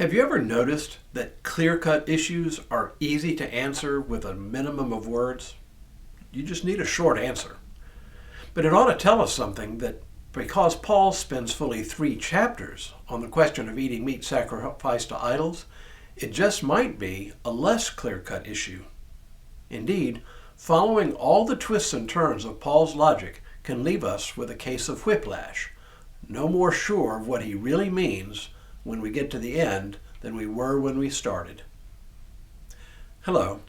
Have you ever noticed that clear-cut issues are easy to answer with a minimum of words? You just need a short answer. But it ought to tell us something that because Paul spends fully 3 chapters on the question of eating meat sacrificed to idols, it just might be a less clear-cut issue. Indeed, following all the twists and turns of Paul's logic can leave us with a case of whiplash, no more sure of what he really means when we get to the end than we were when we started. Hello,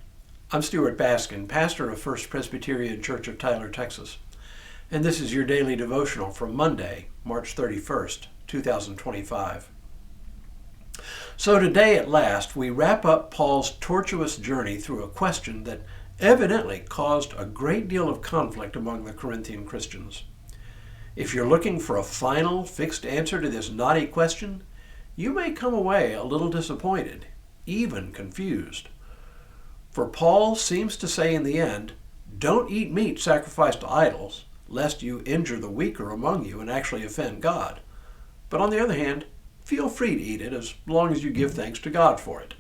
I'm Stuart Baskin, pastor of First Presbyterian Church of Tyler, Texas, and this is your daily devotional for Monday, March 31st, 2025. So today at last we wrap up Paul's tortuous journey through a question that evidently caused a great deal of conflict among the Corinthian Christians. If you're looking for a final, fixed answer to this knotty question, you may come away a little disappointed, even confused. For Paul seems to say in the end, don't eat meat sacrificed to idols, lest you injure the weaker among you and actually offend God. But on the other hand, feel free to eat it as long as you give thanks to God for it.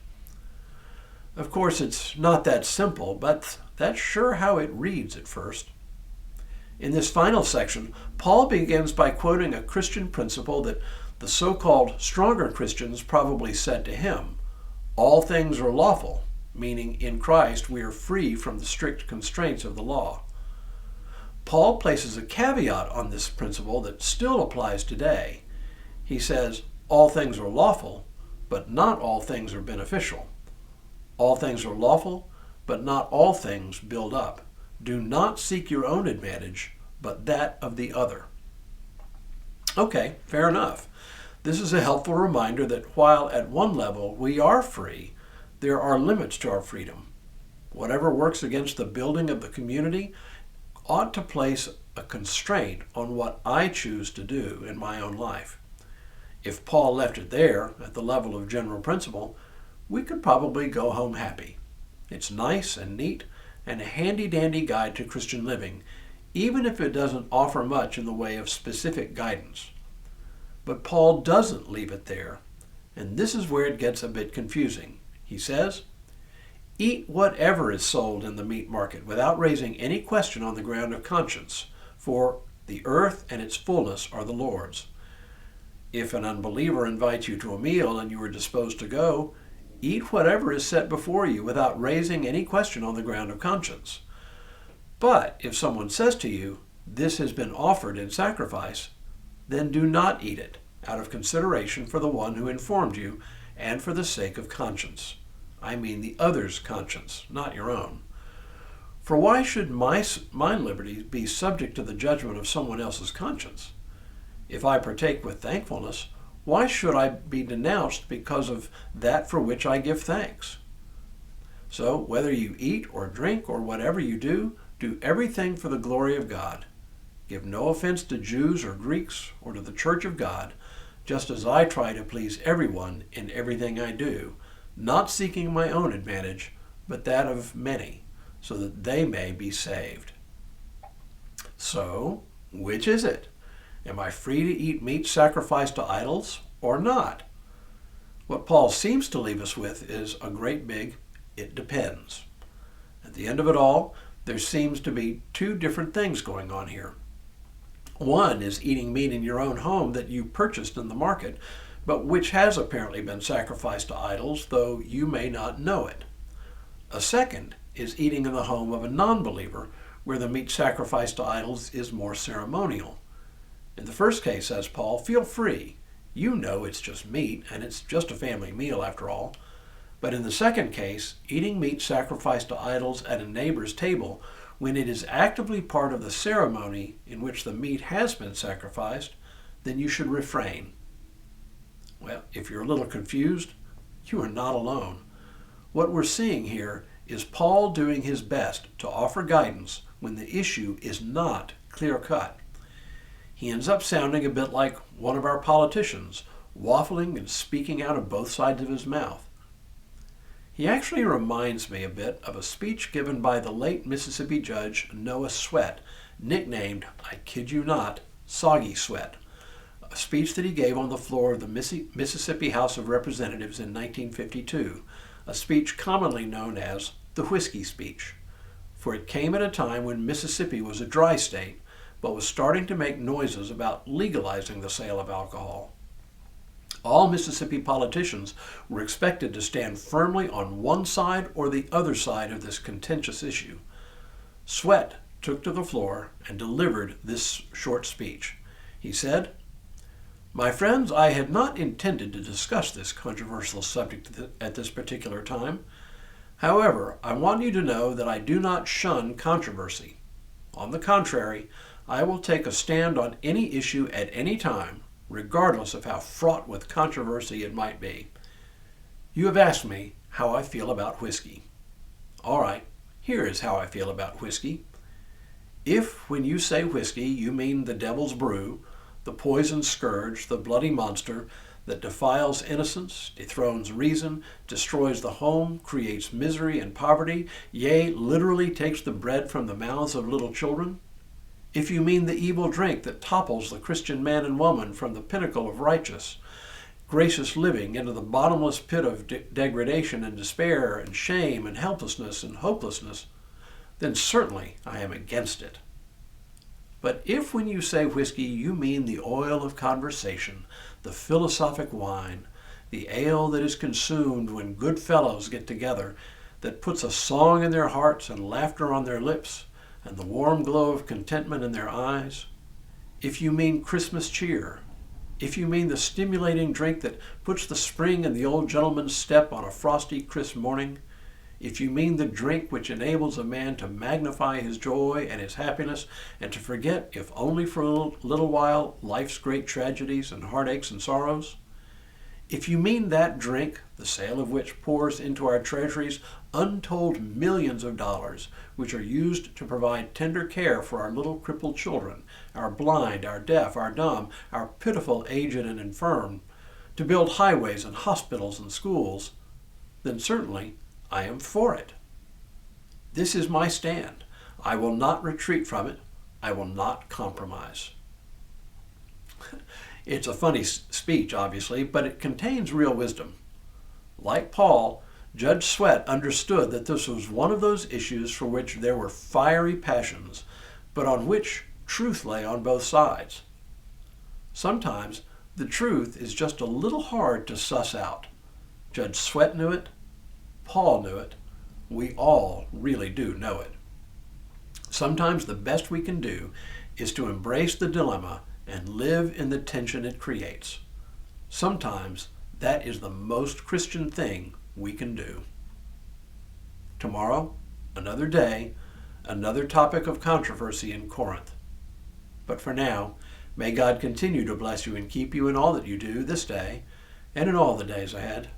Of course, it's not that simple, but that's sure how it reads at first. In this final section, Paul begins by quoting a Christian principle that the so-called stronger Christians probably said to him, all things are lawful, meaning in Christ we are free from the strict constraints of the law. Paul places a caveat on this principle that still applies today. He says, all things are lawful, but not all things are beneficial. All things are lawful, but not all things build up. Do not seek your own advantage, but that of the other. Okay, fair enough. This is a helpful reminder that while at one level we are free, there are limits to our freedom. Whatever works against the building of the community ought to place a constraint on what I choose to do in my own life. If Paul left it there, at the level of general principle, we could probably go home happy. It's nice and neat and a handy-dandy guide to Christian living, even if it doesn't offer much in the way of specific guidance. But Paul doesn't leave it there, and this is where it gets a bit confusing. He says, eat whatever is sold in the meat market without raising any question on the ground of conscience, for the earth and its fullness are the Lord's. If an unbeliever invites you to a meal and you are disposed to go, eat whatever is set before you without raising any question on the ground of conscience. But if someone says to you, this has been offered in sacrifice, then do not eat it, out of consideration for the one who informed you and for the sake of conscience. I mean the other's conscience, not your own. For why should my liberty be subject to the judgment of someone else's conscience? If I partake with thankfulness, why should I be denounced because of that for which I give thanks? So whether you eat or drink or whatever you do everything for the glory of God. Give no offense to Jews or Greeks or to the church of God, just as I try to please everyone in everything I do, not seeking my own advantage, but that of many, so that they may be saved. So, which is it? Am I free to eat meat sacrificed to idols or not? What Paul seems to leave us with is a great big, it depends. At the end of it all, there seems to be 2 different things going on here. One is eating meat in your own home that you purchased in the market, but which has apparently been sacrificed to idols, though you may not know it. A second is eating in the home of a non-believer, where the meat sacrificed to idols is more ceremonial. In the first case, says Paul, feel free. You know it's just meat, and it's just a family meal after all. But in the second case, eating meat sacrificed to idols at a neighbor's table, when it is actively part of the ceremony in which the meat has been sacrificed, then you should refrain. Well, if you're a little confused, you are not alone. What we're seeing here is Paul doing his best to offer guidance when the issue is not clear-cut. He ends up sounding a bit like one of our politicians, waffling and speaking out of both sides of his mouth. He actually reminds me a bit of a speech given by the late Mississippi judge Noah Sweat, nicknamed, I kid you not, Soggy Sweat, a speech that he gave on the floor of the Mississippi House of Representatives in 1952, a speech commonly known as the Whiskey Speech, for it came at a time when Mississippi was a dry state, but was starting to make noises about legalizing the sale of alcohol. All Mississippi politicians were expected to stand firmly on one side or the other side of this contentious issue. Sweat took to the floor and delivered this short speech. He said, "My friends, I had not intended to discuss this controversial subject at this particular time. However, I want you to know that I do not shun controversy. On the contrary, I will take a stand on any issue at any time, regardless of how fraught with controversy it might be. You have asked me how I feel about whiskey. All right, here is how I feel about whiskey. If, when you say whiskey, you mean the devil's brew, the poison scourge, the bloody monster that defiles innocence, dethrones reason, destroys the home, creates misery and poverty, yea, literally takes the bread from the mouths of little children, if you mean the evil drink that topples the Christian man and woman from the pinnacle of righteous, gracious living into the bottomless pit of degradation and despair and shame and helplessness and hopelessness, then certainly I am against it. But if when you say whiskey you mean the oil of conversation, the philosophic wine, the ale that is consumed when good fellows get together, that puts a song in their hearts and laughter on their lips, and the warm glow of contentment in their eyes, if you mean Christmas cheer, if you mean the stimulating drink that puts the spring in the old gentleman's step on a frosty, crisp morning, if you mean the drink which enables a man to magnify his joy and his happiness and to forget, if only for a little while, life's great tragedies and heartaches and sorrows, if you mean that drink, the sale of which pours into our treasuries untold millions of dollars, which are used to provide tender care for our little crippled children, our blind, our deaf, our dumb, our pitiful aged and infirm, to build highways and hospitals and schools, then certainly I am for it. This is my stand. I will not retreat from it. I will not compromise." It's a funny speech, obviously, but it contains real wisdom. Like Paul, Judge Sweat understood that this was one of those issues for which there were fiery passions, but on which truth lay on both sides. Sometimes the truth is just a little hard to suss out. Judge Sweat knew it. Paul knew it. We all really do know it. Sometimes the best we can do is to embrace the dilemma and live in the tension it creates. Sometimes that is the most Christian thing we can do. Tomorrow, another day, another topic of controversy in Corinth. But for now, may God continue to bless you and keep you in all that you do this day and in all the days ahead.